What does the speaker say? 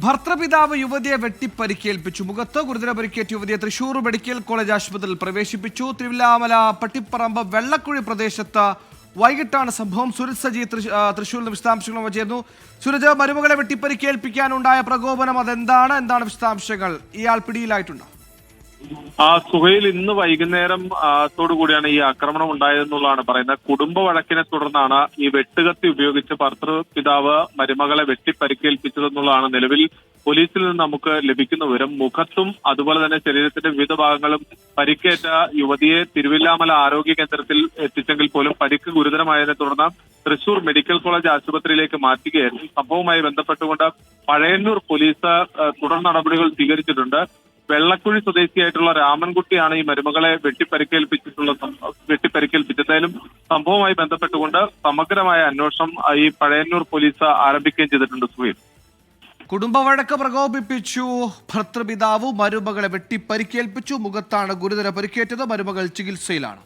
ഭർത്തൃപിതാവ് യുവതിയെ വെട്ടിപ്പരിക്കേൽപ്പിച്ചു. മുഖത്ത് ഗുരുതര പരിക്കേറ്റ യുവതിയെ തൃശൂർ മെഡിക്കൽ കോളേജ് ആശുപത്രിയിൽ പ്രവേശിപ്പിച്ചു. തിരുവില്ലാമല പട്ടിപ്പറമ്പ് വെള്ളക്കുഴി പ്രദേശത്ത് വൈകിട്ടാണ് സംഭവം. സുരജ് സജി തൃശൂരിൽ വിശദാംശങ്ങളുമായി ചേർന്നു. സുരജ്, മരുമകളെ വെട്ടിപ്പരിക്കേൽപ്പിക്കാനുണ്ടായ പ്രകോപനം എന്താണ് വിശദാംശങ്ങൾ? ഇയാൾ പിടിയിലായിട്ടുണ്ടോ? സുഹൈൽ, ഇന്ന് വൈകുന്നേരം ത്തോടുകൂടിയാണ് ഈ ആക്രമണം ഉണ്ടായതെന്നുള്ളതാണ് പറയുന്നത്. കുടുംബ വഴക്കിനെ തുടർന്നാണ് ഈ വെട്ടുകത്തി ഉപയോഗിച്ച് ഭർത്തൃപിതാവ് മരുമകളെ വെട്ടിപ്പരിക്കേൽപ്പിച്ചതെന്നുള്ളതാണ് നിലവിൽ പോലീസിൽ നിന്ന് നമുക്ക് ലഭിക്കുന്ന വിവരം. മുഖത്തും അതുപോലെ തന്നെ ശരീരത്തിന്റെ വിവിധ ഭാഗങ്ങളും പരിക്കേറ്റ യുവതിയെ തിരുവില്ലാമല ആരോഗ്യ കേന്ദ്രത്തിൽ എത്തിച്ചെങ്കിൽ പോലും പരിക്ക് ഗുരുതരമായതിനെ തുടർന്ന് തൃശൂർ മെഡിക്കൽ കോളേജ് ആശുപത്രിയിലേക്ക് മാറ്റുകയായിരുന്നു. സംഭവവുമായി ബന്ധപ്പെട്ടുകൊണ്ട് പഴയന്നൂർ പോലീസ് തുടർ നടപടികൾ സ്വീകരിച്ചിട്ടുണ്ട്. വെള്ളക്കുഴി സ്വദേശിയായിട്ടുള്ള രാമൻകുട്ടിയാണ് ഈ മരുമകളെ വെട്ടിപ്പരിക്കേൽപ്പിച്ചതായാലും സംഭവവുമായി ബന്ധപ്പെട്ടുകൊണ്ട് സമഗ്രമായ അന്വേഷണം ഈ പഴയന്നൂർ പോലീസ് ആരംഭിക്കുകയും ചെയ്തിട്ടുണ്ട്. സുഹൈൽ, കുടുംബ വഴക്ക് പ്രകോപിപ്പിച്ചു ഭർത്തൃപിതാവ് മരുമകളെ വെട്ടിപ്പരിക്കേൽപ്പിച്ചു. മുഖത്താണ് ഗുരുതര പരിക്കേറ്റത്. മരുമകൾ ചികിത്സയിലാണ്.